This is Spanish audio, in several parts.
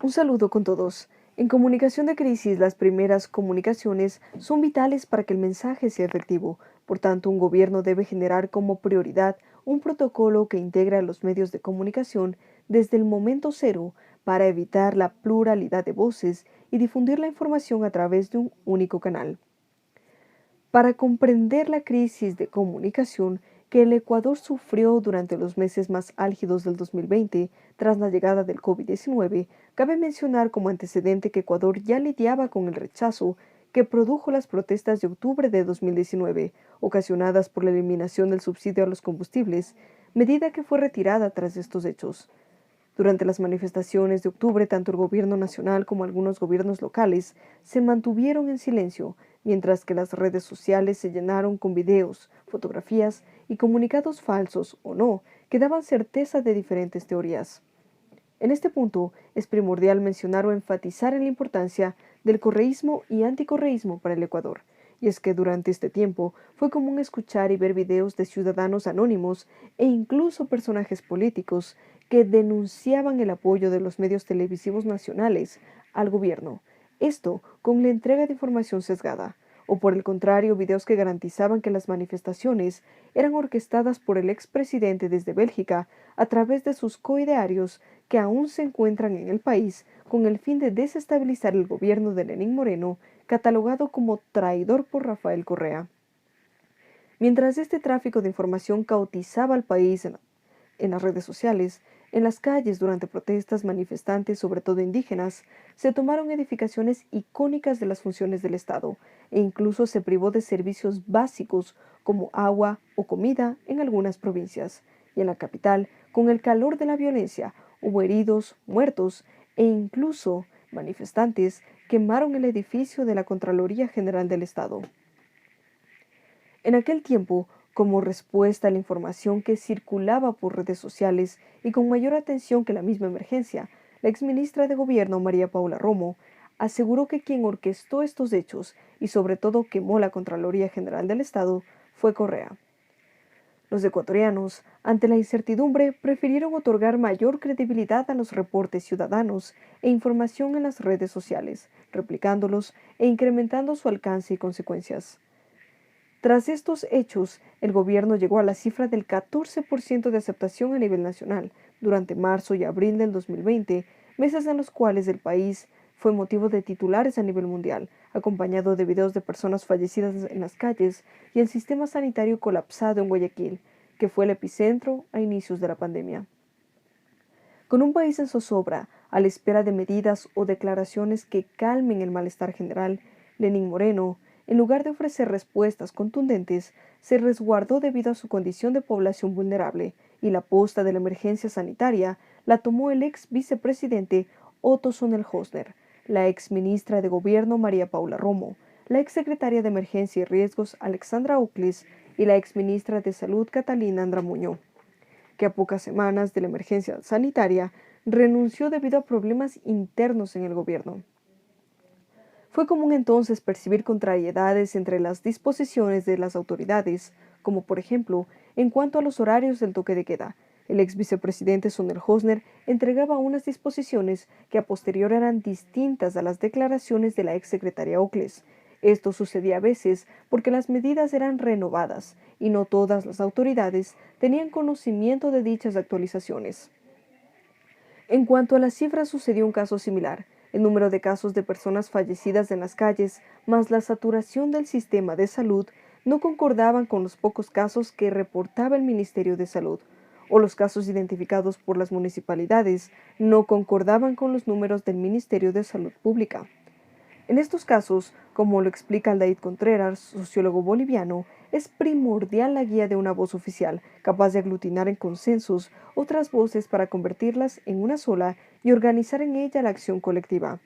Un saludo con todos. En comunicación de crisis, las primeras comunicaciones son vitales para que el mensaje sea efectivo. Por tanto, un gobierno debe generar como prioridad un protocolo que integre a los medios de comunicación desde el momento cero para evitar la pluralidad de voces y difundir la información a través de un único canal. Para comprender la crisis de comunicación que el Ecuador sufrió durante los meses más álgidos del 2020 tras la llegada del COVID-19, cabe mencionar como antecedente que Ecuador ya lidiaba con el rechazo que produjo las protestas de octubre de 2019, ocasionadas por la eliminación del subsidio a los combustibles, medida que fue retirada tras estos hechos. Durante las manifestaciones de octubre, tanto el gobierno nacional como algunos gobiernos locales se mantuvieron en silencio, mientras que las redes sociales se llenaron con videos, fotografías y comunicados falsos o no, que daban certeza de diferentes teorías. En este punto es primordial mencionar o enfatizar en la importancia del correísmo y anticorreísmo para el Ecuador, y es que durante este tiempo fue común escuchar y ver videos de ciudadanos anónimos e incluso personajes políticos que denunciaban el apoyo de los medios televisivos nacionales al gobierno, esto con la entrega de información sesgada, o por el contrario, videos que garantizaban que las manifestaciones eran orquestadas por el expresidente desde Bélgica a través de sus coidearios que aún se encuentran en el país con el fin de desestabilizar el gobierno de Lenín Moreno, catalogado como traidor por Rafael Correa. Mientras este tráfico de información caotizaba al país en las redes sociales, en las calles durante protestas, manifestantes, sobre todo indígenas, se tomaron edificaciones icónicas de las funciones del Estado e incluso se privó de servicios básicos como agua o comida en algunas provincias. Y en la capital, con el calor de la violencia, hubo heridos, muertos e incluso manifestantes quemaron el edificio de la Contraloría General del Estado. En aquel tiempo, como respuesta a la información que circulaba por redes sociales y con mayor atención que la misma emergencia, la exministra de Gobierno María Paula Romo aseguró que quien orquestó estos hechos y sobre todo quemó la Contraloría General del Estado fue Correa. Los ecuatorianos, ante la incertidumbre, prefirieron otorgar mayor credibilidad a los reportes ciudadanos e información en las redes sociales, replicándolos e incrementando su alcance y consecuencias. Tras estos hechos, el gobierno llegó a la cifra del 14% de aceptación a nivel nacional durante marzo y abril del 2020, meses en los cuales el país fue motivo de titulares a nivel mundial, acompañado de videos de personas fallecidas en las calles y el sistema sanitario colapsado en Guayaquil, que fue el epicentro a inicios de la pandemia. Con un país en zozobra, a la espera de medidas o declaraciones que calmen el malestar general, Lenín Moreno, en lugar de ofrecer respuestas contundentes, se resguardó debido a su condición de población vulnerable, y la posta de la emergencia sanitaria la tomó el ex vicepresidente Otto Sonnenhosner, la ex ministra de Gobierno María Paula Romo, la ex secretaria de Emergencia y Riesgos Alexandra Uclis y la ex ministra de Salud Catalina Andramuño, que a pocas semanas de la emergencia sanitaria renunció debido a problemas internos en el gobierno. Fue común entonces percibir contrariedades entre las disposiciones de las autoridades, como por ejemplo, en cuanto a los horarios del toque de queda. El ex vicepresidente Sonnenhosner entregaba unas disposiciones que a posterior eran distintas a las declaraciones de la ex secretaria Ocles. Esto sucedía a veces porque las medidas eran renovadas y no todas las autoridades tenían conocimiento de dichas actualizaciones. En cuanto a las cifras, sucedió un caso similar. El número de casos de personas fallecidas en las calles, más la saturación del sistema de salud, no concordaban con los pocos casos que reportaba el Ministerio de Salud, o los casos identificados por las municipalidades no concordaban con los números del Ministerio de Salud Pública. En estos casos, como lo explica Aldair Contreras, sociólogo boliviano, es primordial la guía de una voz oficial, capaz de aglutinar en consensos otras voces para convertirlas en una sola y organizar en ella la acción colectiva.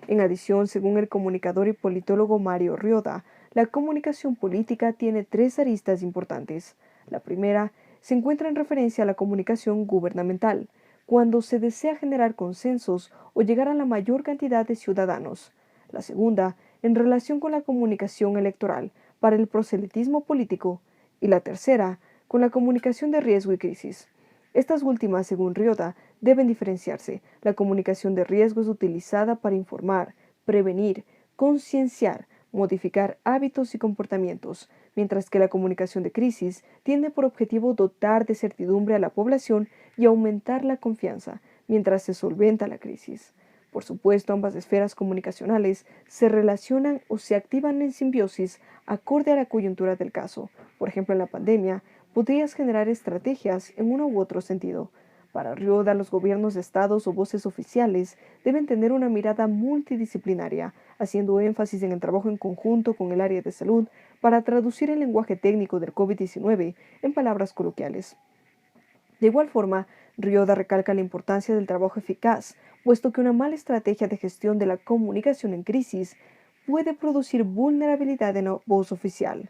En adición, según el comunicador y politólogo Mario Rioda, la comunicación política tiene tres aristas importantes. La primera se encuentra en referencia a la comunicación gubernamental, cuando se desea generar consensos o llegar a la mayor cantidad de ciudadanos. La segunda, en relación con la comunicación electoral para el proselitismo político, y la tercera, con la comunicación de riesgo y crisis. Estas últimas, según Rioda, deben diferenciarse. La comunicación de riesgo es utilizada para informar, prevenir, concienciar, modificar hábitos y comportamientos, mientras que la comunicación de crisis tiene por objetivo dotar de certidumbre a la población y aumentar la confianza mientras se solventa la crisis. Por supuesto, ambas esferas comunicacionales se relacionan o se activan en simbiosis acorde a la coyuntura del caso. Por ejemplo, en la pandemia, podrías generar estrategias en uno u otro sentido. Para Rioda, los gobiernos de estados o voces oficiales deben tener una mirada multidisciplinaria, haciendo énfasis en el trabajo en conjunto con el área de salud para traducir el lenguaje técnico del COVID-19 en palabras coloquiales. De igual forma, Rioda recalca la importancia del trabajo eficaz, puesto que una mala estrategia de gestión de la comunicación en crisis puede producir vulnerabilidad en la voz oficial.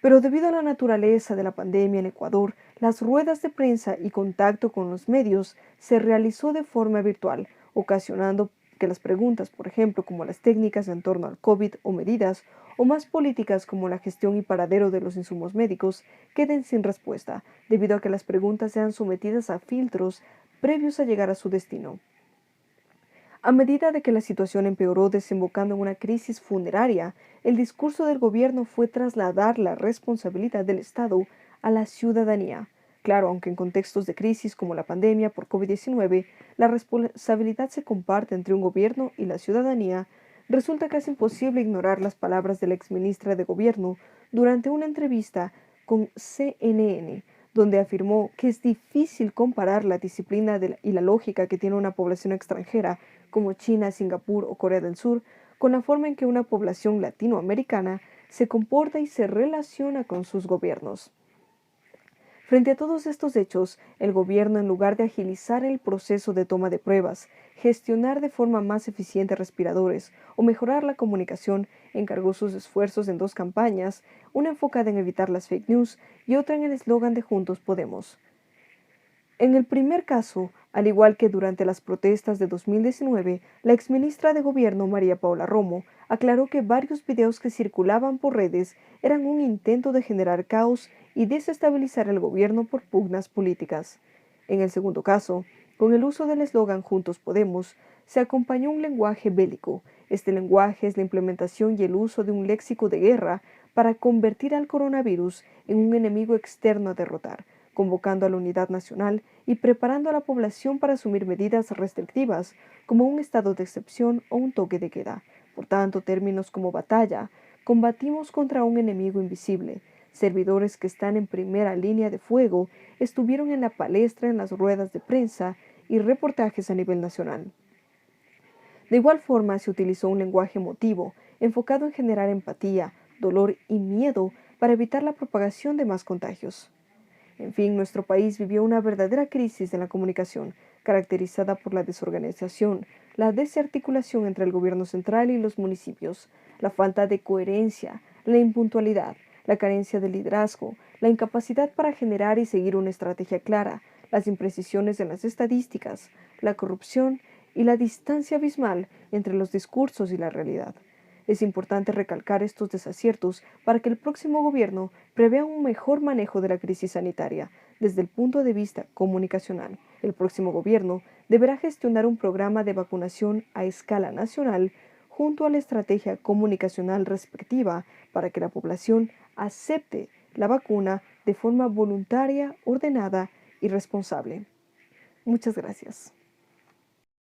Pero debido a la naturaleza de la pandemia en Ecuador, las ruedas de prensa y contacto con los medios se realizó de forma virtual, ocasionando que las preguntas, por ejemplo, como las técnicas en torno al COVID o medidas, o más políticas como la gestión y paradero de los insumos médicos, queden sin respuesta, debido a que las preguntas sean sometidas a filtros previos a llegar a su destino. A medida de que la situación empeoró desembocando en una crisis funeraria, el discurso del gobierno fue trasladar la responsabilidad del Estado a la ciudadanía. Claro, aunque en contextos de crisis como la pandemia por COVID-19, la responsabilidad se comparte entre un gobierno y la ciudadanía, resulta casi imposible ignorar las palabras de la exministra de Gobierno durante una entrevista con CNN, donde afirmó que es difícil comparar la disciplina y la lógica que tiene una población extranjera como China, Singapur o Corea del Sur, con la forma en que una población latinoamericana se comporta y se relaciona con sus gobiernos. Frente a todos estos hechos, el gobierno, en lugar de agilizar el proceso de toma de pruebas, gestionar de forma más eficiente respiradores o mejorar la comunicación, encargó sus esfuerzos en dos campañas, una enfocada en evitar las fake news y otra en el eslogan de Juntos Podemos. En el primer caso, al igual que durante las protestas de 2019, la exministra de Gobierno María Paula Romo aclaró que varios videos que circulaban por redes eran un intento de generar caos y desestabilizar el gobierno por pugnas políticas. En el segundo caso, con el uso del eslogan Juntos Podemos, se acompañó un lenguaje bélico. Este lenguaje es la implementación y el uso de un léxico de guerra para convertir al coronavirus en un enemigo externo a derrotar, convocando a la unidad nacional y preparando a la población para asumir medidas restrictivas como un estado de excepción o un toque de queda. Por tanto, términos como batalla, combatimos contra un enemigo invisible. Servidores que están en primera línea de fuego estuvieron en la palestra en las ruedas de prensa y reportajes a nivel nacional. De igual forma, se utilizó un lenguaje emotivo, enfocado en generar empatía, dolor y miedo para evitar la propagación de más contagios. En fin, nuestro país vivió una verdadera crisis en la comunicación, caracterizada por la desorganización, la desarticulación entre el gobierno central y los municipios, la falta de coherencia, la impuntualidad, la carencia de liderazgo, la incapacidad para generar y seguir una estrategia clara, las imprecisiones en las estadísticas, la corrupción y la distancia abismal entre los discursos y la realidad. Es importante recalcar estos desaciertos para que el próximo gobierno prevea un mejor manejo de la crisis sanitaria desde el punto de vista comunicacional. El próximo gobierno deberá gestionar un programa de vacunación a escala nacional junto a la estrategia comunicacional respectiva para que la población acepte la vacuna de forma voluntaria, ordenada y responsable. Muchas gracias.